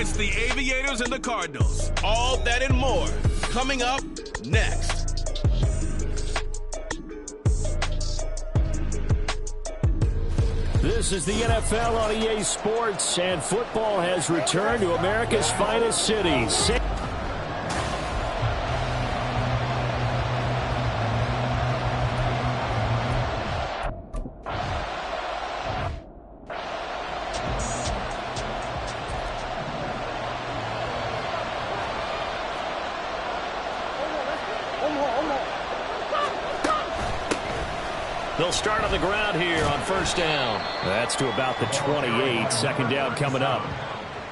It's the Aviators and the Cardinals. All that and more coming up next. This is the NFL on EA Sports, and football has returned to America's finest cities. They'll start on the ground here on first down. That's to about the 28. Second down coming up.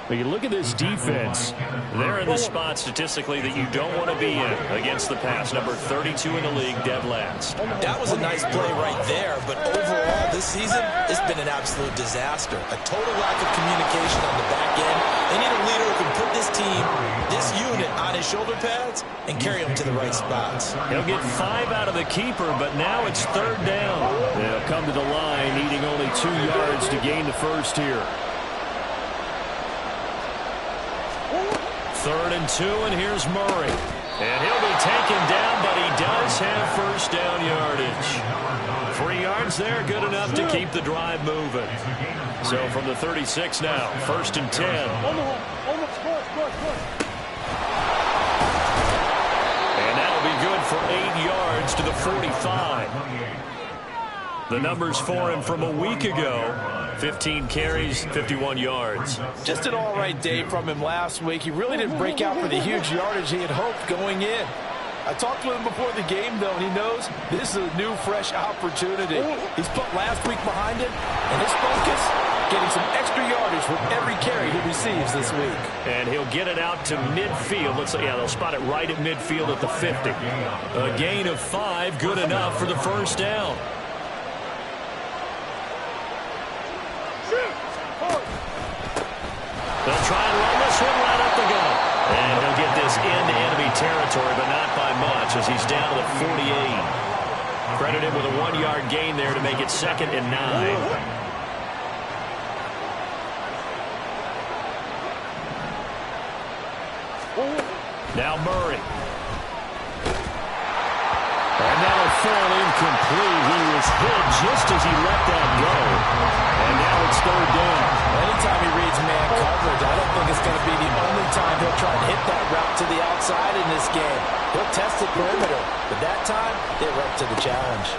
But you look at this defense. They're in the spot statistically that you don't want to be in against the pass. Number 32 in the league, dead last. That was a nice play right there, but overall this season, it's been an absolute disaster. A total lack of communication on the back end. They need a leader who can put this team, this unit, on his shoulder pads and carry them to the right spots. He'll get 5 out of the keeper, but now it's third down. They'll come to the line, needing only 2 yards to gain the first here. 3rd and 2, and here's Murray. And he'll be taken down, but he does have first down yardage. 3 yards there, good enough to keep the drive moving. So from the 36 now, 1st and 10. And that'll be good for 8 yards to the 45. The numbers for him from a week ago. 15 carries, 51 yards. Just an all-right day from him last week. He really didn't break out for the huge yardage he had hoped going in. I talked to him before the game, though, and he knows this is a new, fresh opportunity. He's put last week behind him, and his focus, getting some extra yardage with every carry he receives this week. And he'll get it out to midfield. Let's say, yeah, they'll spot it right at midfield at the 50. A gain of 5, good enough for the first down. They'll try and run this one right up the gut. And he'll get this into enemy territory, but not by much as he's down to the 48. Credit him with a 1-yard gain there to make it 2nd and 9. Now Murray. And that'll fall incomplete. He was hit just as he let that go. And now it's 3rd down. Anytime he reads man coverage, I don't think it's going to be the only time he'll try to hit that route to the outside in this game. He'll test the perimeter, but that time, they were up to the challenge.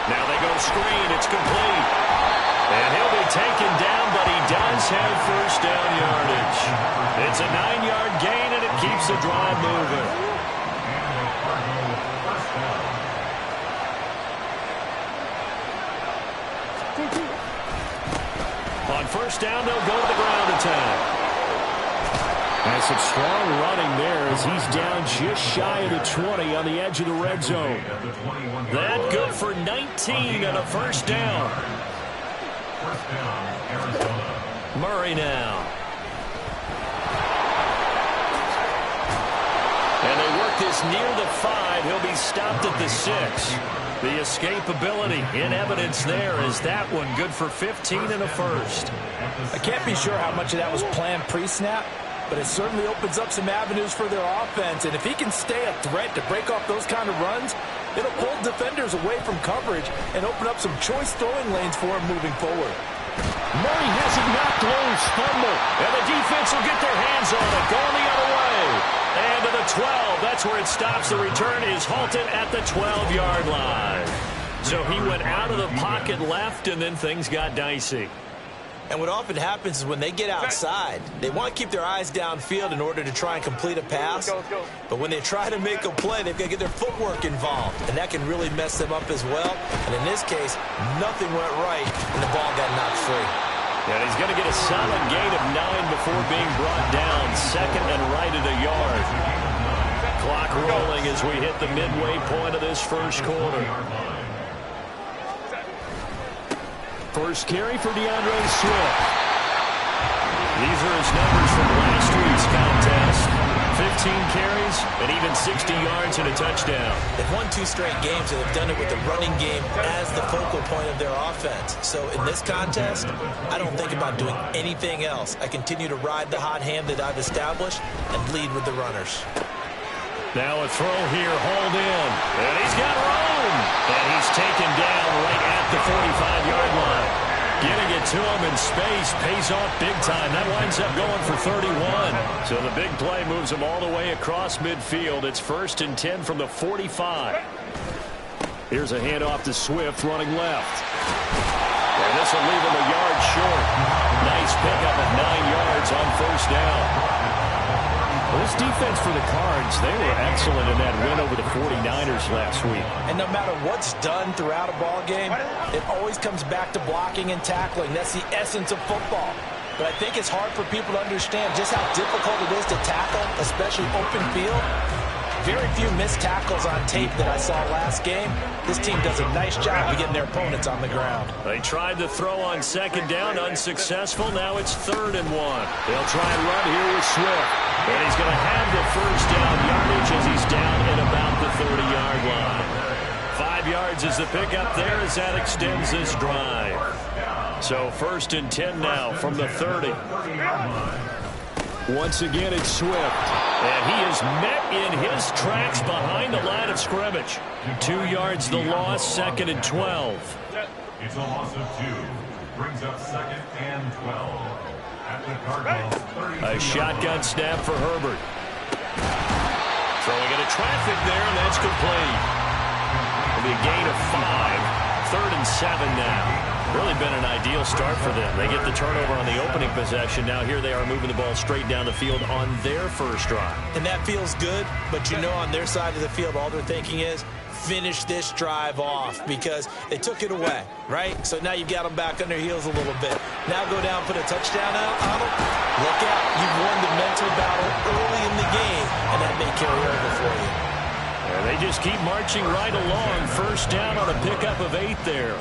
Now they go screen. It's complete. And he'll be taken down, but he does have first down yardage. It's a 9-yard gain, and it keeps the drive moving. On first down, they'll go to the ground attack. And some strong running there as he's down just shy of the 20 on the edge of the red zone. That good for 19 and a first down. Murray now. And they work this near the 5. He'll be stopped at the 6. The escapability in evidence there is that one good for 15 and a first. I can't be sure how much of that was planned pre-snap, but it certainly opens up some avenues for their offense. And if he can stay a threat to break off those kind of runs, it'll pull defenders away from coverage and open up some choice throwing lanes for him moving forward. Murray has it knocked loose, fumble, and the defense will get their hands on it, going the other way. And to the 12, that's where it stops. The return is halted at the 12-yard line. So he went out of the pocket left, and then things got dicey. And what often happens is when they get outside, they want to keep their eyes downfield in order to try and complete a pass. But when they try to make a play, they've got to get their footwork involved, and that can really mess them up as well. And in this case, nothing went right, and the ball got knocked free. And he's going to get a solid gain of 9 before being brought down. 2nd and right at a yard. Clock rolling as we hit the midway point of this first quarter. First carry for DeAndre Swift. These are his numbers from last week's contest. carries and even 60 yards and a touchdown. They've won 2 straight games, and they've done it with the running game as the focal point of their offense. So in this contest, I don't think about doing anything else. I continue to ride the hot hand that I've established and lead with the runners. Now a throw here, hauled in, and he's got room. And he's taken down right at the 45-yard line. Getting it to him in space pays off big time. That winds up going for 31. So the big play moves him all the way across midfield. It's 1st and 10 from the 45. Here's a handoff to Swift running left. And this will leave him a yard short. Nice pickup of 9 yards on 1st down. Well, this defense for the Cards, they were excellent in that win over the 49ers last week. And no matter what's done throughout a ball game, it always comes back to blocking and tackling. That's the essence of football. But I think it's hard for people to understand just how difficult it is to tackle, especially open field. Very few missed tackles on tape that I saw last game. This team does a nice job of getting their opponents on the ground. They tried to throw on 2nd down, unsuccessful. Now it's 3rd and 1. They'll try and run here with Swift. And he's going to have the 1st down yardage as he's down at about the 30-yard line. 5 yards is the pickup there as that extends this drive. So 1st and 10 now from the 30. Once again, it's Swift. And he is met in his tracks behind the line of scrimmage. 2 yards the loss, 2nd and 12. It's a loss of 2. Brings up 2nd and 12. At the Cardinals 30. A shotgun snap for Herbert. Throwing into traffic there, and that's complete. It'll be a gain of 5. 3rd and 7 now. Really been an ideal start for them. They get the turnover on the opening possession. Now here they are moving the ball straight down the field on their 1st drive. And that feels good, but you know on their side of the field, all they're thinking is, finish this drive off because they took it away, right? So now you've got them back on their heels a little bit. Now go down, put a touchdown out on them. Look out. You've won the mental battle early in the game, and that may carry over for you. And they just keep marching right along. 1st down on a pickup of 8 there.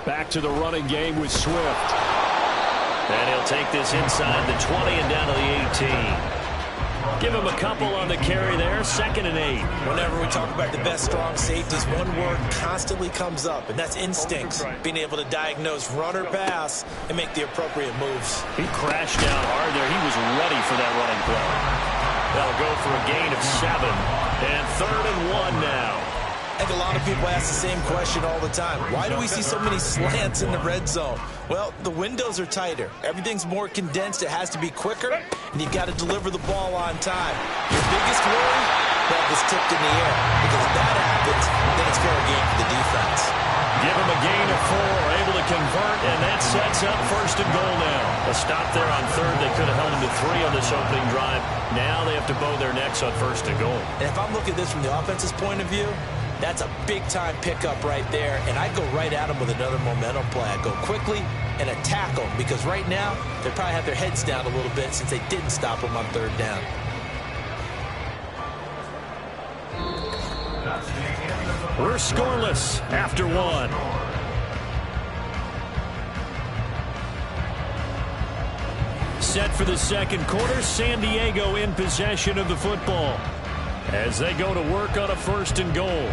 Back to the running game with Swift. And he'll take this inside the 20 and down to the 18. Give him a couple on the carry there. 2nd and 8. Whenever we talk about the best strong safeties, one word constantly comes up, and that's instincts. Being able to diagnose run or pass and make the appropriate moves. He crashed down hard there. He was ready for that running play. That'll go for a gain of 7. And 3rd and 1 now. I think a lot of people ask the same question all the time. Why do we see so many slants in the red zone? Well, the windows are tighter. Everything's more condensed. It has to be quicker, and you've got to deliver the ball on time. Your biggest worry? Ball gets tipped in the air. Because if that happens, then it's fair game for the defense. Give him a gain of 4, able to convert, and that sets up 1st and goal now. A stop there on 3rd. They could have held him to 3 on this opening drive. Now they have to bow their necks on 1st and goal. And if I'm looking at this from the offense's point of view, that's a big-time pickup right there, and I'd go right at them with another momentum play. I'd go quickly and attack them because right now they probably have their heads down a little bit since they didn't stop them on 3rd down. We're scoreless after 1. Set for the 2nd quarter, San Diego in possession of the football as they go to work on a 1st and goal.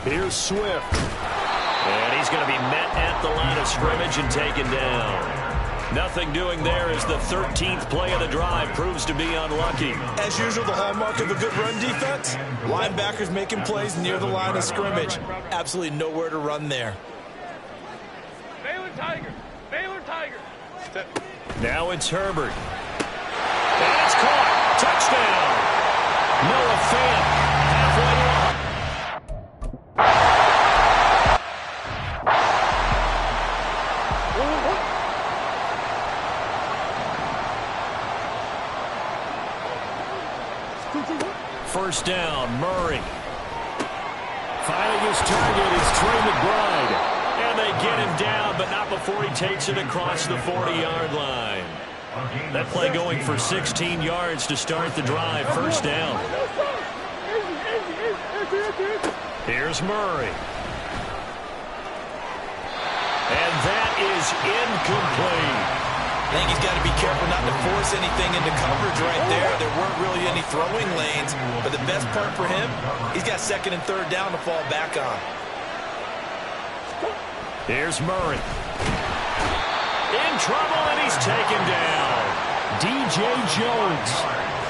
Here's Swift. And he's going to be met at the line of scrimmage and taken down. Nothing doing there as the 13th play of the drive proves to be unlucky. As usual, the hallmark of a good run defense, linebackers making plays near the line of scrimmage. Absolutely nowhere to run there. Baylor Tiger. Baylor Tiger. Now it's Herbert. And it's caught. Touchdown. Noah Fant halfway up. First down, Murray. Finding his target is Trey McBride. And they get him down, but not before he takes it across the 40-yard line. That play going for 16 yards to start the drive. First down. Here's Murray. And that is incomplete. I think he's got to be careful not to force anything into coverage right there. There weren't really any throwing lanes, but the best part for him, he's got second and third down to fall back on. Here's Murray. In trouble, and he's taken down. DJ Jones,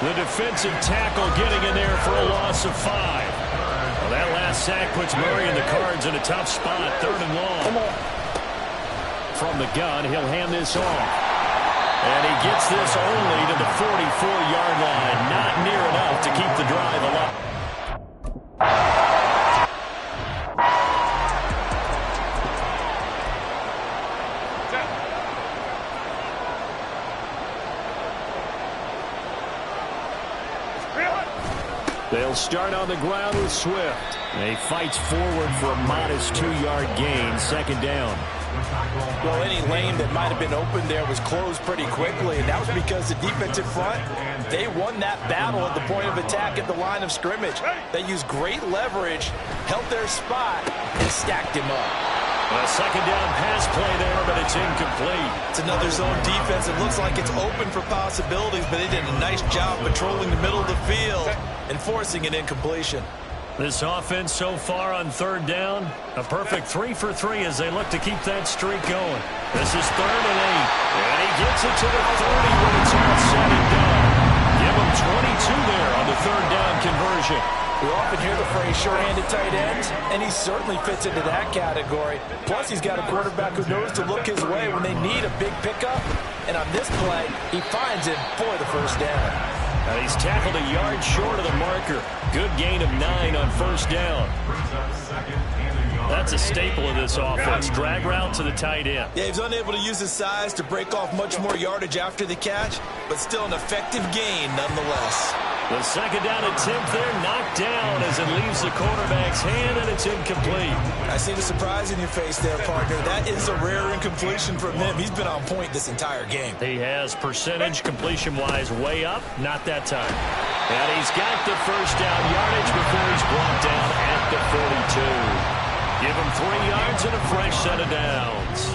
the defensive tackle, getting in there for a loss of 5. Well, that last sack puts Murray and the Cards in a tough spot, 3rd and long. From the gun, he'll hand this off. And he gets this only to the 44-yard line. Not near enough to keep the drive alive. They'll start on the ground with Swift. He fights forward for a modest 2-yard gain, 2nd down. Well, any lane that might have been open there was closed pretty quickly, and that was because the defensive front, they won that battle at the point of attack at the line of scrimmage. They used great leverage, held their spot, and stacked him up. A 2nd down pass play there, but it's incomplete. It's another zone defense. It looks like it's open for possibilities, but they did a nice job patrolling the middle of the field and forcing an incompletion. This offense so far on 3rd down, a perfect 3 for 3 as they look to keep that streak going. This is 3rd and 8, and he gets it to the 30 when it's all said and done. Give him 22 there on the 3rd down conversion. We often hear the phrase sure-handed tight ends, and he certainly fits into that category. Plus, he's got a quarterback who knows to look his way when they need a big pickup. And on this play, he finds him for the 1st down. And he's tackled a yard short of the marker. Good gain of 9 on 1st down. That's a staple of this offense. Drag route to the tight end. Yeah, he's unable to use his size to break off much more yardage after the catch, but still an effective gain nonetheless. The 2nd down attempt there knocked down as it leaves the quarterback's hand, and it's incomplete. I see the surprise in your face there, partner. That is a rare incompletion from him. He's been on point this entire game. He has percentage completion-wise way up, not that time. And he's got the 1st down yardage before he's brought down at the 42. Give him 3 yards and a fresh set of downs.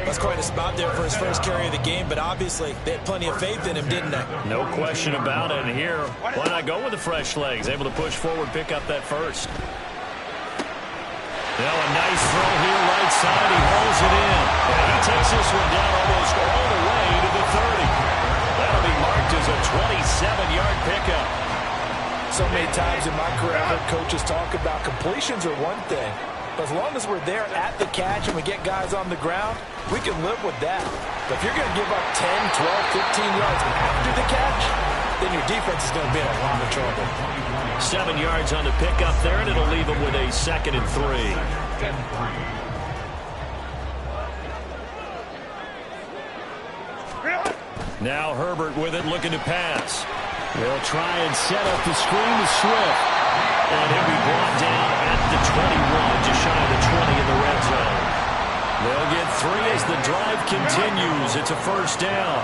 That's quite a spot there for his first carry of the game, but obviously they had plenty of faith in him, didn't they? No question about it. And here, why not go with the fresh legs? Able to push forward, pick up that first. Now a nice throw here, right side. He hauls it in. And he takes this one down almost all the way to the 30. That'll be marked as a 27-yard pickup. So many times in my career, I've heard coaches talk about completions are one thing, but as long as we're there at the catch and we get guys on the ground, we can live with that. But if you're going to give up 10, 12, 15 yards after the catch, then your defense is going to be in a lot of trouble. 7 yards on the pickup there, and it'll leave them with a 2nd and 3. Now Herbert with it, looking to pass. They'll try and set up the screen to Swift. And he'll be brought down at the 21, just shy of the 20 in the red zone. They'll get 3 as the drive continues. It's a 1st down.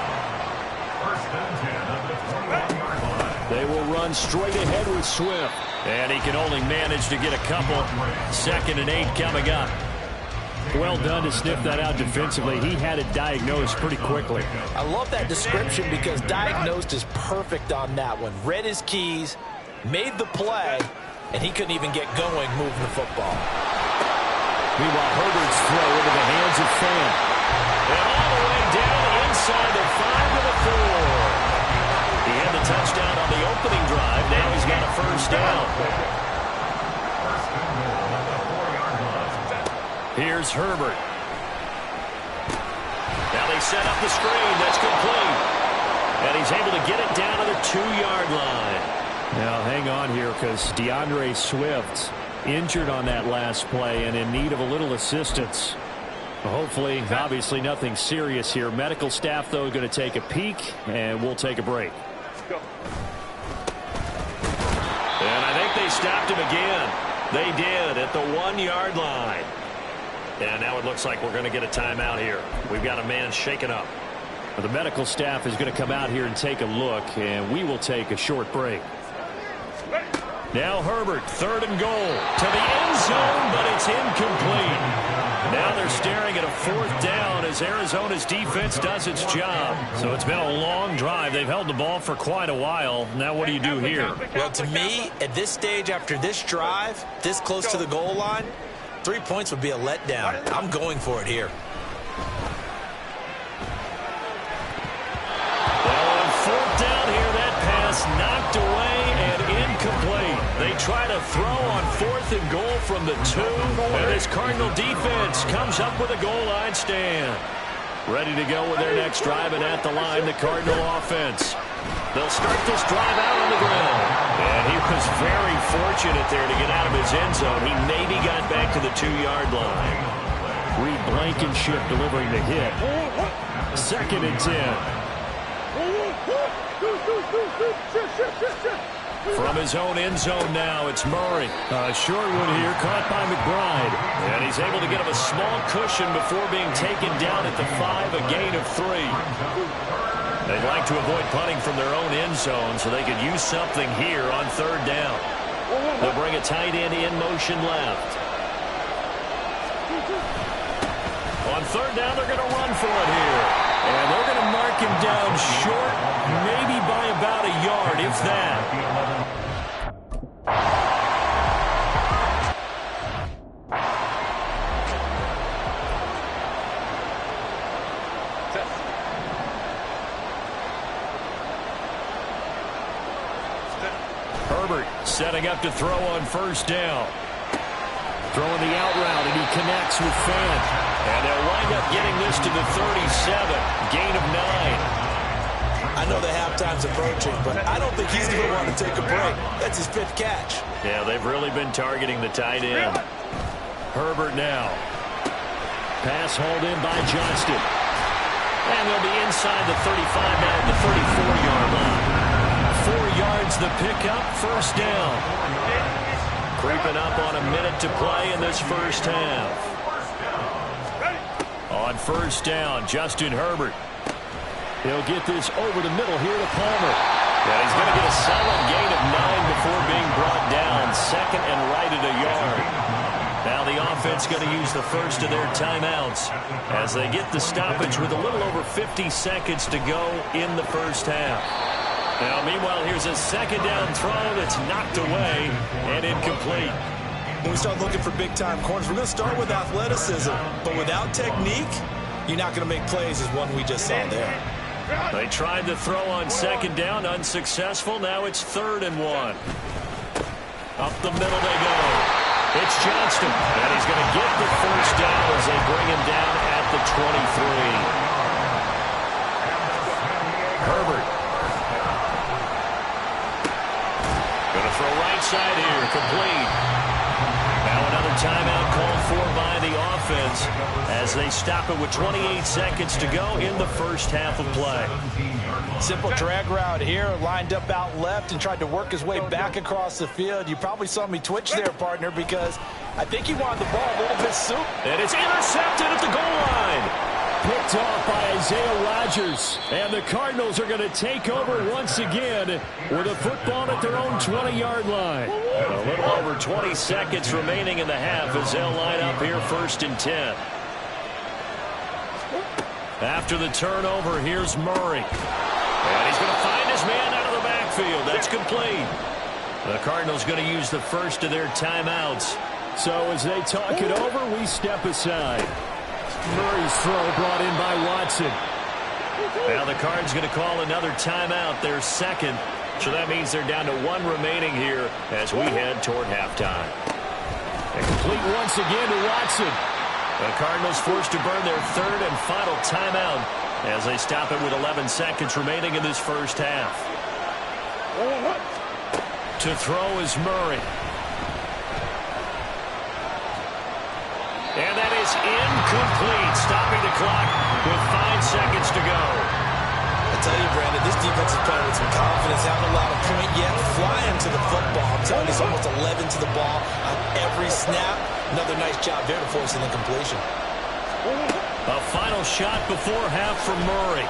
They will run straight ahead with Swift. And he can only manage to get a couple. 2nd and 8 coming up. Well done to sniff that out defensively. He had it diagnosed pretty quickly. I love that description because diagnosed is perfect on that one. Read his keys, made the play, and he couldn't even get going moving the football. Meanwhile, Herbert's throw into the hands of Fan. And all the way down inside the 5 to the 4. He had the touchdown on the opening drive. Now he's got a 1st down. Here's Herbert. Now they set up the screen. That's complete. And he's able to get it down to the 2-yard line. Now hang on here because DeAndre Swift injured on that last play and in need of a little assistance. Hopefully, obviously nothing serious here. Medical staff, though, going to take a peek, and we'll take a break. And I think they stopped him again. They did at the 1-yard line. And now it looks like we're going to get a timeout here. We've got a man shaken up. Well, the medical staff is going to come out here and take a look, and we will take a short break. Now Herbert, 3rd and goal. To the end zone, but it's incomplete. Now they're staring at a 4th down as Arizona's defense does its job. So it's been a long drive. They've held the ball for quite a while. Now what do you do here? Well, to me, at this stage after this drive, this close to the goal line, 3 points would be a letdown. I'm going for it here. Well, on 4th down here, that pass knocked away and incomplete. They try to throw on 4th and goal from the 2, and this Cardinal defense comes up with a goal line stand. Ready to go with their next drive, and at the line, the Cardinal offense. They'll start this drive out on the ground. And he was very fortunate there to get out of his end zone. He maybe got back to the 2-yard line. Reed Blankenship delivering the hit. 2nd and 10. From his own end zone now, it's Murray. Short one here, caught by McBride. And he's able to get him a small cushion before being taken down at the 5, a gain of 3. They'd like to avoid punting from their own end zone so they could use something here on 3rd down. They'll bring a tight end in motion left. On 3rd down, they're going to run for it here. And they're going to mark him down short, maybe by about a yard, if that. Herbert setting up to throw on 1st down. Throwing the out route, and he connects with Fant. And they'll wind up getting this to the 37. Gain of 9. I know the halftime's approaching, but I don't think he's going to want to take a break. That's his 5th catch. Yeah, they've really been targeting the tight end. Herbert now. Pass hauled in by Johnston. And they'll be inside the 35 now at the 34-yard line. 4 yards the pickup, 1st down. Creeping up on a minute to play in this 1st half. On 1st down, Justin Herbert. He'll get this over the middle here to Palmer. And he's going to get a solid gain of 9 before being brought down. 2nd and right at a yard. Now the offense going to use the first of their timeouts as they get the stoppage with a little over 50 seconds to go in the 1st half. Now, meanwhile, here's a 2nd down throw that's knocked away and incomplete. When we start looking for big-time corners, we're going to start with athleticism. But without technique, you're not going to make plays as one we just saw there. They tried to throw on 2nd down, unsuccessful. Now it's 3rd and 1. Up the middle they go. It's Johnston, and he's going to get the 1st down as they bring him down at the 23. Herbert. Going to throw right side here, complete. Now another timeout called for by the offense as they stop it with 28 seconds to go in the 1st half of play. Simple drag route here, lined up out left and tried to work his way back across the field. You probably saw me twitch there, partner, because I think he wanted the ball a little bit soon. And it's intercepted at the goal line. Picked off by Isaiah Rodgers. And the Cardinals are going to take over once again with a football at their own 20-yard line. A little over 20 seconds remaining in the half as they'll line up here 1st and 10. After the turnover, here's Murray. And he's going to find his man out of the backfield. That's complete. The Cardinals going to use the first of their timeouts. So as they talk it over, we step aside. Murray's throw brought in by Watson. Now the Cards going to call another timeout, their 2nd. So that means they're down to 1 remaining here as we head toward halftime. And complete once again to Watson. The Cardinals forced to burn their 3rd and final timeout as they stop it with 11 seconds remaining in this 1st half. To throw is Murray. And that is incomplete, stopping the clock with 5 seconds to go. I tell you, Brandon, this defense is playing with some confidence. Haven't allowed a point yet. Flying to the football. I'm telling you, it's almost 11 to the ball on every snap. Another nice job there to force an incompletion. A final shot before half from Murray.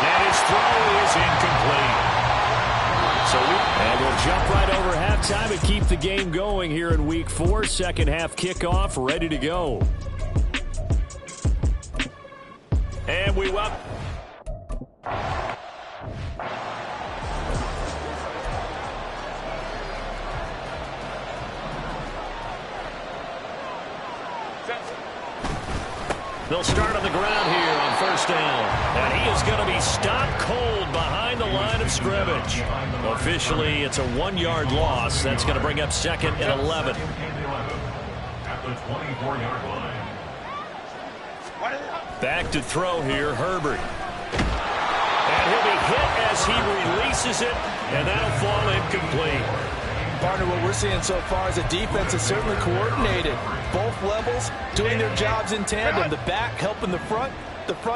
And his throw is incomplete. And we'll jump right over halftime and keep the game going here in Week 4. Second half kickoff, ready to go. And we welcome. They'll start on the ground here on first down. And he is going to be stopped cold behind the line of scrimmage. Officially, it's a 1-yard loss. That's going to bring up second and 11. At the 24-yard line. Back to throw here, Herbert. And he'll be hit as he releases it, and that'll fall incomplete. Partner, what we're seeing so far is the defense is certainly coordinated. Both levels doing their jobs in tandem. The back helping the front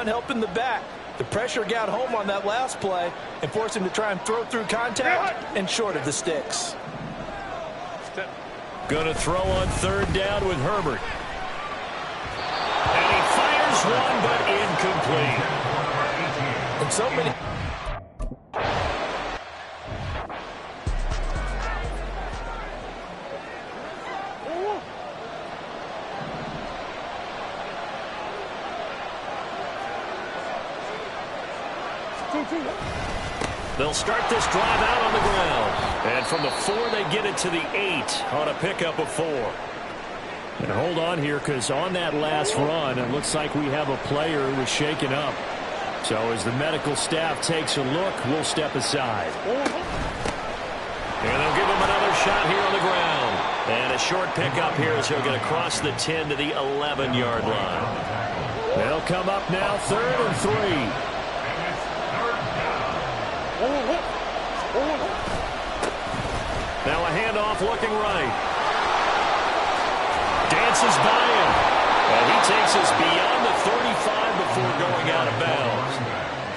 helping the back. The pressure got home on that last play and forced him to try and throw through contact and short of the sticks. Going to throw on third down with Herbert. And he fires one, but incomplete. And so many... They'll start this drive out on the ground. And from the 4, they get it to the 8 on a pickup of 4. And hold on here, because on that last run, it looks like we have a player who was shaken up. So as the medical staff takes a look, we'll step aside. And they'll give him another shot here on the ground. And a short pickup here as he'll get across the 10 to the 11-yard line. They'll come up now, 3rd and 3. Now a handoff looking right. Dances by him. And he takes us beyond the 35 before going out of bounds.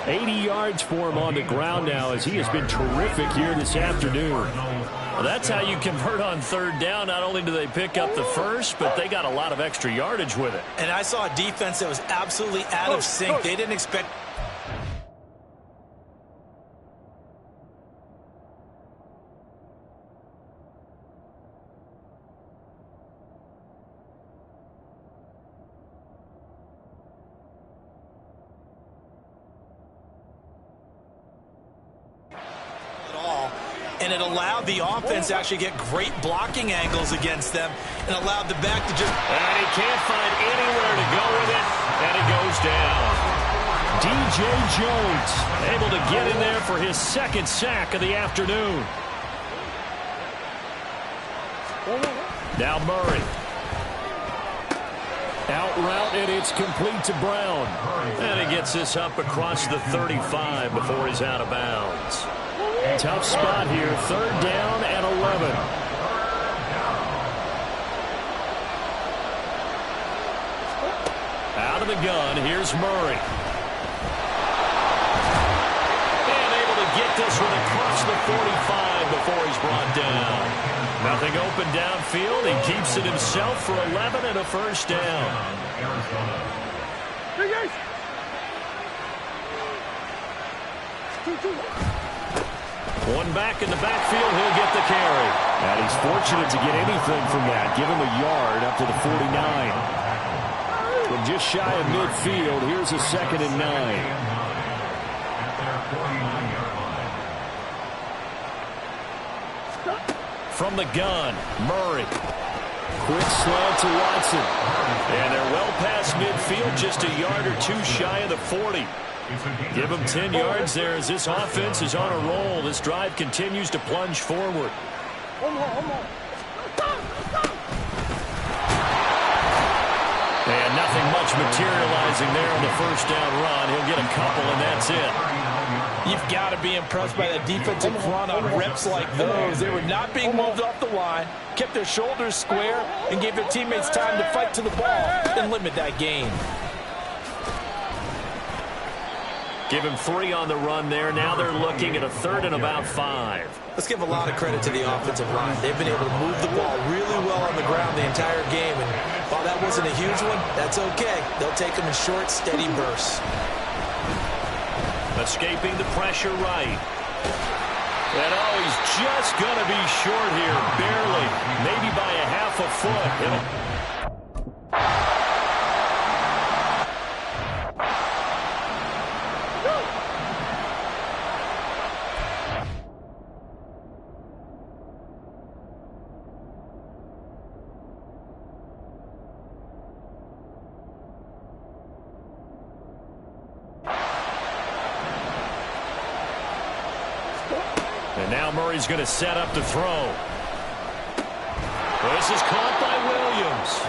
80 yards for him on the ground now as he has been terrific here this afternoon. Well, that's how you convert on third down. Not only do they pick up the first, but they got a lot of extra yardage with it. And I saw a defense that was absolutely out of sync. They didn't expect... And it allowed the offense to actually get great blocking angles against them and allowed the back to just... And he can't find anywhere to go with it, and it goes down. DJ Jones able to get in there for his 2nd sack of the afternoon. Now Murray. Out route, and it's complete to Brown. And he gets this up across the 35 before he's out of bounds. Tough spot here, 3rd down and 11. Out of the gun, here's Murray. And able to get this one across the 45 before he's brought down. Nothing open downfield. He keeps it himself for 11 and a 1st down. One back in the backfield, he'll get the carry. And he's fortunate to get anything from that. Give him a yard up to the 49. From just shy of midfield, here's a 2nd and 9. From the gun, Murray. Quick slant to Watson. And they're well past midfield, just a yard or 2 shy of the 40. Give him 10 yards there as this offense is on a roll. This drive continues to plunge forward. And nothing much materializing there on the 1st down run. He'll get a couple, and that's it. You've got to be impressed by the defensive front on reps like those. They were not being moved off the line, kept their shoulders square, and gave their teammates time to fight to the ball and limit that gain. Give him 3 on the run there. Now they're looking at a 3rd and about 5. Let's give a lot of credit to the offensive line. They've been able to move the ball really well on the ground the entire game. And while that wasn't a huge one, that's okay. They'll take them in short, steady bursts. Escaping the pressure right. And oh, he's just going to be short here, barely, maybe by a half a foot. And now Murray's going to set up to throw. This is caught by Williams.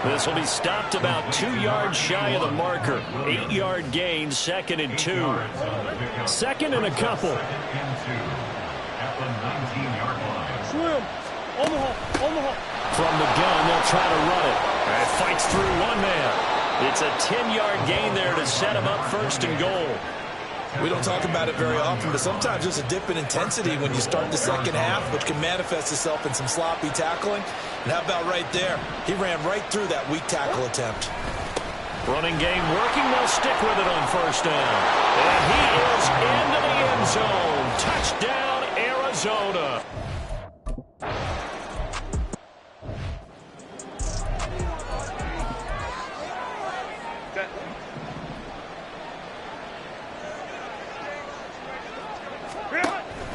This will be stopped about 2 yards shy of the marker. 8-yard gain, 2nd and 2. 2nd and a couple. At the 19-yard line. From the gun, they'll try to run it. And it fights through one man. It's a 10-yard gain there to set him up 1st and goal. We don't talk about it very often, but sometimes there's a dip in intensity when you start the second half, which can manifest itself in some sloppy tackling. And how about right there? He ran right through that weak tackle attempt. Running game working. They'll stick with it on 1st down. And he is into the end zone. Touchdown, Arizona.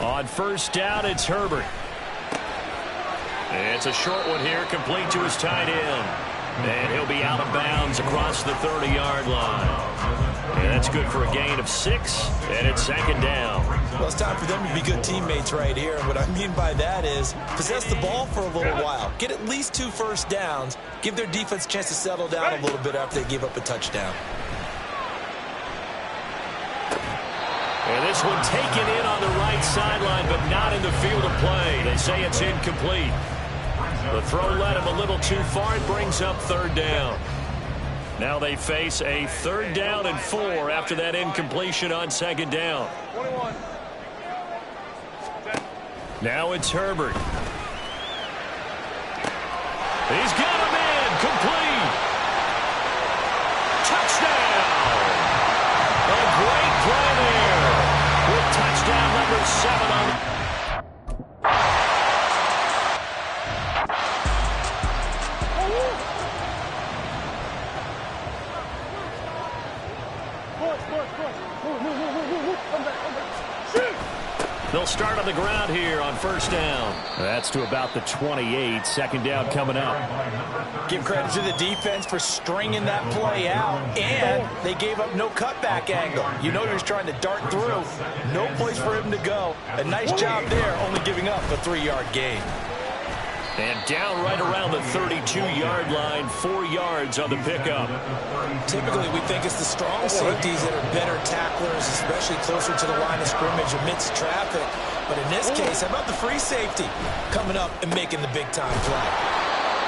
On 1st down, it's Herbert. It's a short one here, complete to his tight end. And he'll be out of bounds across the 30-yard line. And that's good for a gain of 6, and it's 2nd down. Well, it's time for them to be good teammates right here. And what I mean by that is possess the ball for a little while. Get at least 2 first downs. Give their defense a chance to settle down a little bit after they give up a touchdown. And this one taken in on the right sideline, but not in the field of play. They say it's incomplete. The throw led him a little too far. It brings up 3rd down. Now they face a 3rd down and 4 after that incompletion on 2nd down. 21. Now it's Herbert. He's got him in. Complete. Touchdown. A great play there. With touchdown number 7 on. They'll start on the ground here on 1st down. That's to about the 28. 2nd down coming up. Give credit to the defense for stringing that play out, and they gave up no cutback angle. You know he was trying to dart through. No place for him to go. A nice job there, only giving up a 3-yard gain. And down right around the 32-yard line, 4 yards on the pickup. Typically, we think it's the strong safeties that are better tacklers, especially closer to the line of scrimmage amidst traffic. But in this case, how about the free safety coming up and making the big-time play?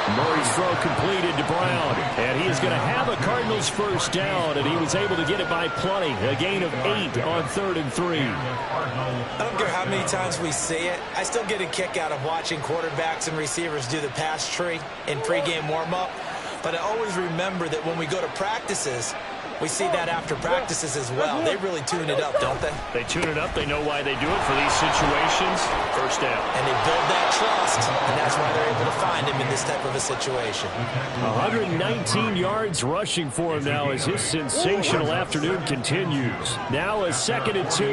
Murray's throw completed to Brown. And he is going to have a Cardinals 1st down, and he was able to get it by plenty. A gain of 8 on 3rd and 3. I don't care how many times we see it. I still get a kick out of watching quarterbacks and receivers do the pass tree in pregame warm-up. But I always remember that when we go to practices, we see that after practices as well. They really tune it up, don't they? They tune it up. They know why they do it for these situations. 1st down. And they build that trust, and that's why they're able to find him in this type of a situation. 119 yards rushing for him now as his sensational afternoon continues. Now a 2nd and 2.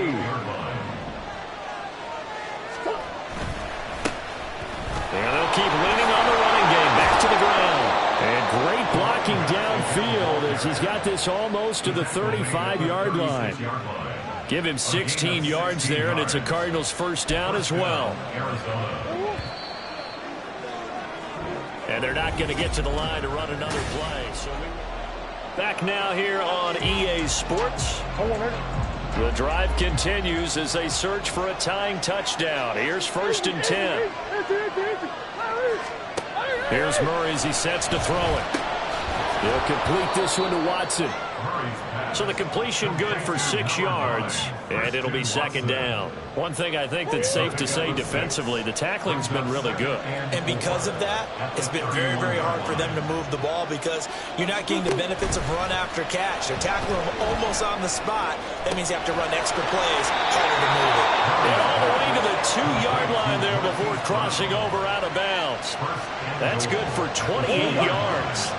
And they'll keep leaning on the running game. Back to the ground. And great blocking downfield as he's got this almost to the 35-yard line. Give him 16 yards there, and it's a Cardinals 1st down as well. And they're not going to get to the line to run another play. So back now here on EA Sports. The drive continues as they search for a tying touchdown. Here's 1st and 10. Here's Murray as he sets to throw it. He'll complete this one to Watson. So the completion good for 6 yards, and it'll be 2nd down. One thing I think that's safe to say defensively, the tackling's been really good. And because of that, it's been very, very hard for them to move the ball because you're not getting the benefits of run after catch. They're tackling them almost on the spot. That means you have to run extra plays, harder to move it. And all the way to the crossing over out of bounds. That's good for 28 yards.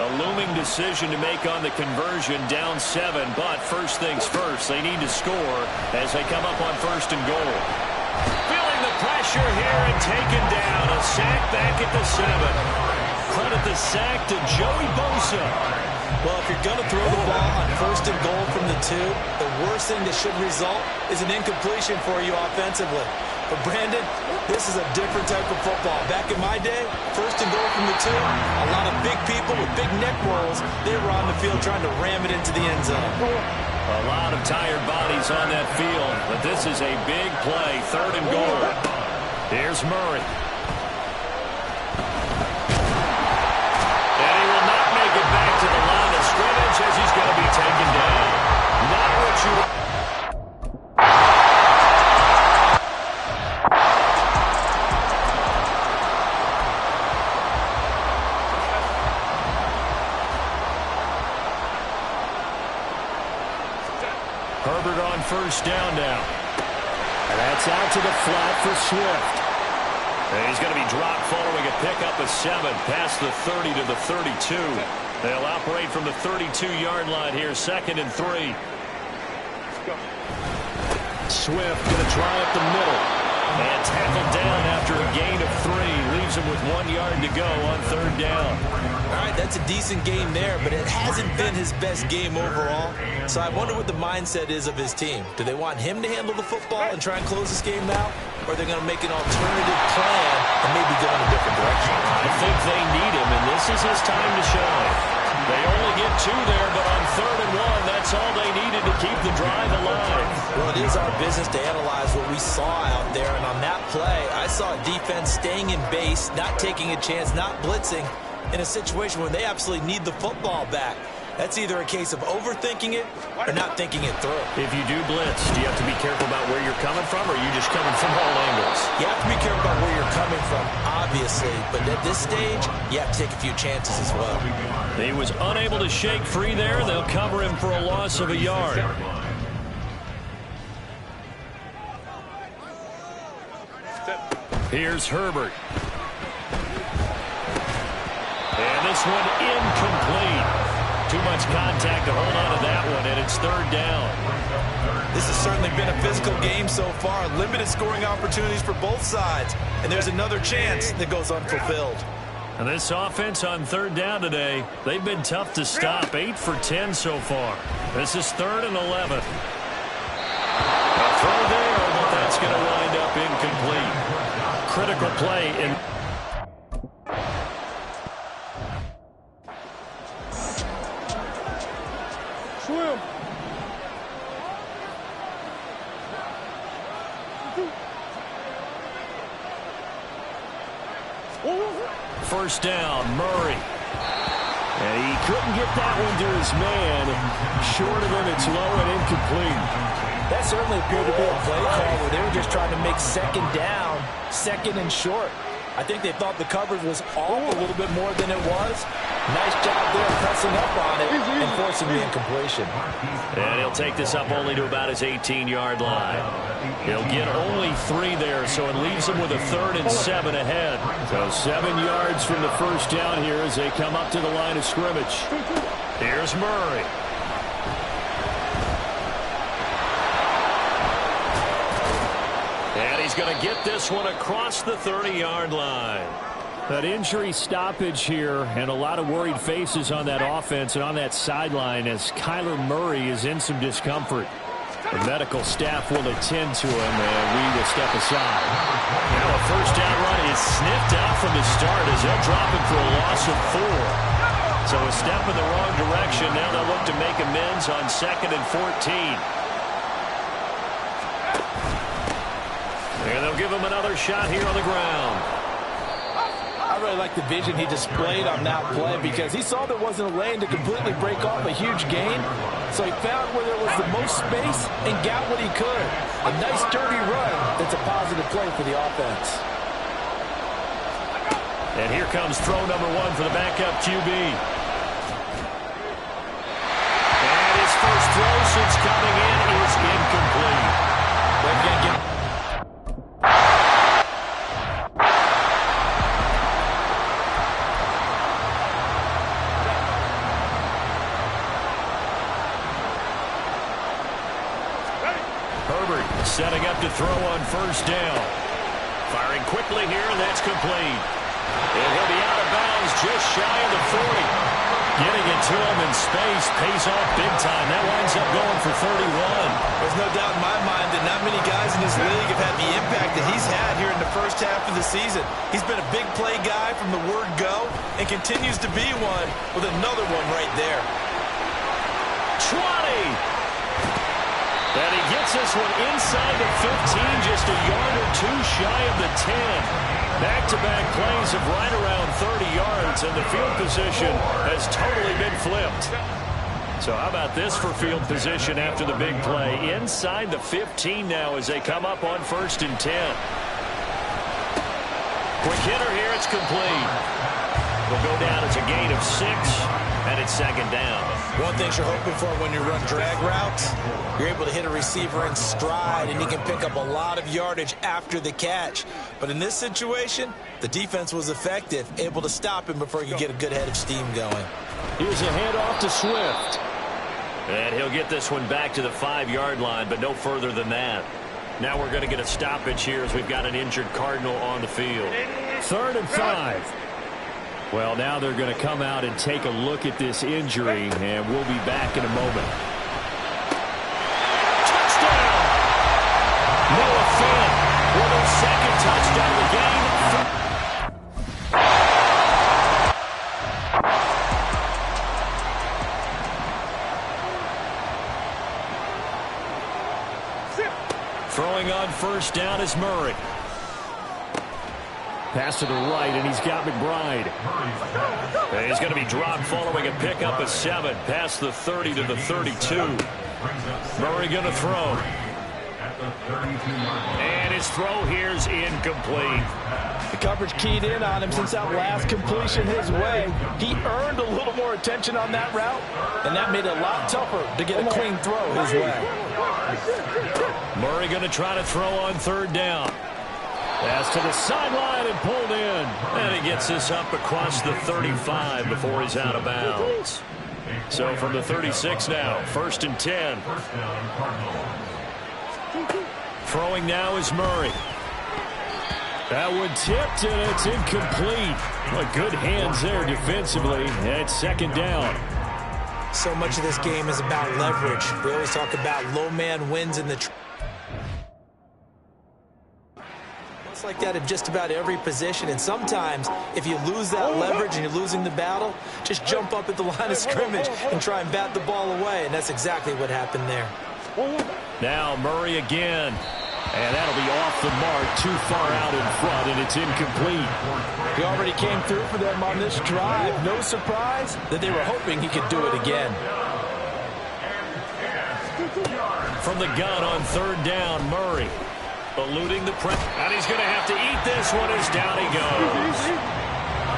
A looming decision to make on the conversion, down 7, but first things first, they need to score as they come up on 1st and goal. Feeling the pressure here and taken down. A sack back at the 7. Credit the sack to Joey Bosa. Well, if you're going to throw the ball on 1st and goal from the 2, the worst thing that should result is an incompletion for you offensively. But Brandon, this is a different type of football. Back in my day, 1st and goal from the 2, a lot of big people with big neck rolls, they were on the field trying to ram it into the end zone. A lot of tired bodies on that field, but this is a big play, 3rd and goal. Here's Murray. And he will not make it back to the line of scrimmage as he's going to be taken down. Not what you... Herbert on 1st down now. And that's out to the flat for Swift. And he's going to be dropped following a pickup of 7 past the 30 to the 32. They'll operate from the 32-yard line here, 2nd and 3. Swift going to try up the middle. And tackled down after a gain of 3. Leaves him with 1 yard to go on 3rd down. All right, that's a decent game there, but it hasn't been his best game overall. So I wonder what the mindset is of his team. Do they want him to handle the football and try and close this game out? Or are they going to make an alternative plan and maybe go in a different direction? I think they need him, and this is his time to shine. They only get 2 there, but on 3rd and 1, that's all they needed to keep the drive alive. Well, it is our business to analyze what we saw out there, and on that play, I saw defense staying in base, not taking a chance, not blitzing, in a situation where they absolutely need the football back. That's either a case of overthinking it or not thinking it through. If you do blitz, do you have to be careful about where you're coming from, or are you just coming from all angles? You have to be careful about where you're coming from, obviously, but at this stage, you have to take a few chances as well. He was unable to shake free there. They'll cover him for a loss of a yard. Here's Herbert. And this one incomplete. Too much contact to hold on to that one, and it's 3rd down. This has certainly been a physical game so far. Limited scoring opportunities for both sides. And there's another chance that goes unfulfilled. And this offense on 3rd down today, they've been tough to stop. 8 for 10 so far. This is 3rd and 11. A throw there, but that's going to wind up incomplete. Critical play in... Swim. First down, Murray. And he couldn't get that one to his man. Short of him, it's low and incomplete. That certainly appeared to be a play call where they were just trying to make 2nd down, 2nd and short. I think they thought the coverage was off a little bit more than it was. Nice job there pressing up on it and forcing the incompletion. And he'll take this up only to about his 18-yard line. He'll get only 3 there, so it leaves him with a 3rd and 7 ahead. So 7 yards from the first down here as they come up to the line of scrimmage. Here's Murray. And he's going to get this one across the 30-yard line. That injury stoppage here and a lot of worried faces on that offense and on that sideline as Kyler Murray is in some discomfort. The medical staff will attend to him, and we will step aside. Now a first down run is sniffed out from the start as they'll drop him for a loss of 4. So a step in the wrong direction. Now they'll look to make amends on 2nd and 14. And they'll give him another shot here on the ground. I really like the vision he displayed on that play because he saw there wasn't a lane to completely break off a huge gain. So he found where there was the most space and got what he could. A nice dirty run that's a positive play for the offense. And here comes throw number 1 for the backup QB. And his first throw since coming in is incomplete. Setting up to throw on first down. Firing quickly here, and that's complete. And he'll be out of bounds just shy of the 40. Getting it to him in space pays off big time. That winds up going for 31. There's no doubt in my mind that not many guys in this league have had the impact that he's had here in the first half of the season. He's been a big play guy from the word go and continues to be one with another one right there. 20. And he gets this one inside the 15, just a yard or two shy of the 10. Back-to-back plays of right around 30 yards, and the field position has totally been flipped. So how about this for field position after the big play? Inside the 15 now as they come up on 1st and 10. Quick hitter here, it's complete. Will go down as a gain of 6, and it's 2nd down. One thing you're hoping for when you run drag routes, you're able to hit a receiver in stride, and he can pick up a lot of yardage after the catch. But in this situation, the defense was effective, able to stop him before he could get a good head of steam going. Here's a handoff to Swift. And he'll get this one back to the 5-yard line, but no further than that. Now we're going to get a stoppage here as we've got an injured Cardinal on the field. 3rd and 5. Well, now they're going to come out and take a look at this injury, and we'll be back in a moment. Touchdown! Noah Fant with his 2nd touchdown of the game. Throwing on 1st down is Murray. Pass to the right, and he's got McBride. And he's going to be dropped following a pickup of 7. Past the 30 to the 32. Murray going to throw. And his throw here's incomplete. The coverage keyed in on him since that last completion his way. He earned a little more attention on that route, and that made it a lot tougher to get a clean throw his way. Murray going to try to throw on 3rd down. Pass to the sideline and pulled in. And he gets this up across the 35 before he's out of bounds. So from the 36 now, 1st and 10. Throwing now is Murray. That one tipped, and it's incomplete. Well, good hands there defensively. And it's 2nd down. So much of this game is about leverage. We always talk about low man wins in the like that in just about every position, and sometimes if you lose that leverage and you're losing the battle, just jump up at the line of scrimmage and try and bat the ball away, and that's exactly what happened there. Now Murray again, and that'll be off the mark, too far out in front, and it's incomplete. He already came through for them on this drive. No surprise that they were hoping he could do it again. From the gun on 3rd down, Murray eluding the press, and he's going to have to eat this one as down he goes.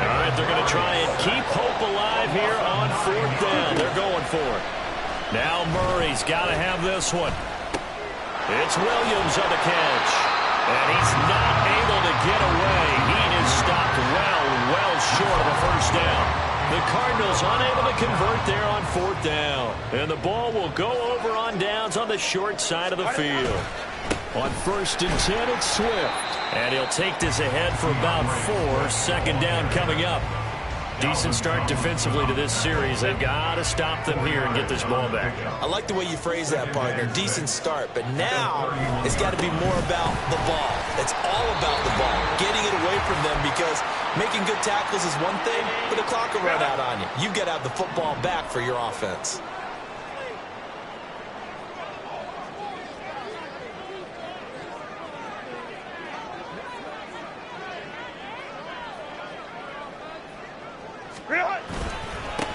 All right, they're going to try and keep hope alive here on 4th down. They're going for it. Now Murray's got to have this one. It's Williams on the catch, and he's not able to get away. He is stopped well short of a 1st down. The Cardinals unable to convert there on 4th down, and the ball will go over on downs on the short side of the field. On 1st and 10, it's Swift. And he'll take this ahead for about 4. 2nd down coming up. Decent start defensively to this series. They've got to stop them here and get this ball back. I like the way you phrase that, partner. Decent start. But now it's got to be more about the ball. It's all about the ball. Getting it away from them, because making good tackles is one thing, but the clock will run out on you. You've got to have the football back for your offense.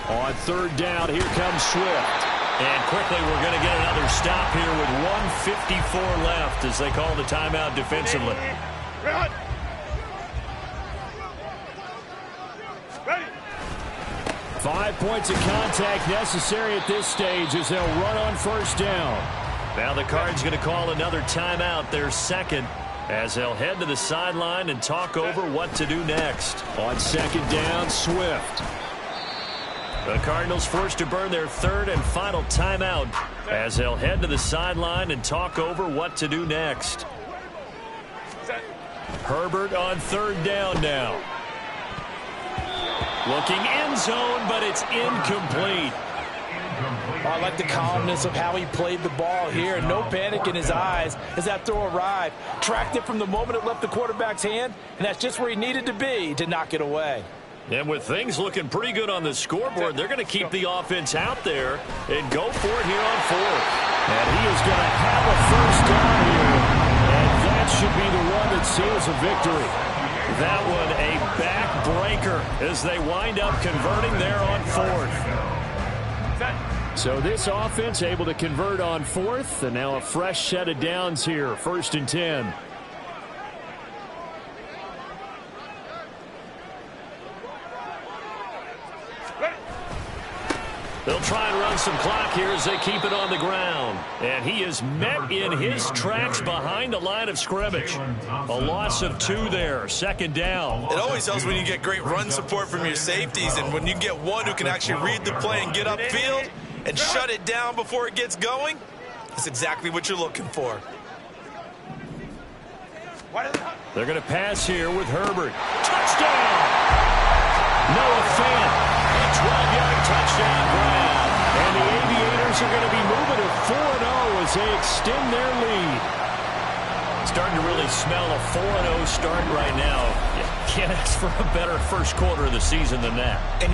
On 3rd down, here comes Swift. And quickly, we're going to get another stop here with 1:54 left as they call the timeout defensively. Ready. 5 points of contact necessary at this stage as they'll run on 1st down. Now the Cards going to call another timeout, their 2nd, as they'll head to the sideline and talk over what to do next. On 2nd down, Swift. The Cardinals forced to burn their third and final timeout as they'll head to the sideline and talk over what to do next. Herbert on third down now. Looking end zone, but it's incomplete. Oh, I like the calmness of how he played the ball here. No panic in his eyes as that throw arrived. Tracked it from the moment it left the quarterback's hand, and that's just where he needed to be to knock it away. And with things looking pretty good on the scoreboard, they're going to keep the offense out there and go for it here on fourth. And he is going to have a first down here, and that should be the one that seals a victory. That one a backbreaker as they wind up converting there on fourth. So this offense able to convert on fourth, and now a fresh set of downs here, 1st and 10. They'll try and run some clock here as they keep it on the ground. And he is met in his tracks behind the line of scrimmage. A loss of 2 there, 2nd down. It always helps when you get great run support from your safeties, and when you get one who can actually read the play and get upfield and shut it down before it gets going, that's exactly what you're looking for. They're going to pass here with Herbert. Touchdown! Noah Fant, a 12-yard touchdown grab. And the Aviators are going to be moving to 4-0 as they extend their lead. Starting to really smell a 4-0 start right now. You can't ask for a better first quarter of the season than that. And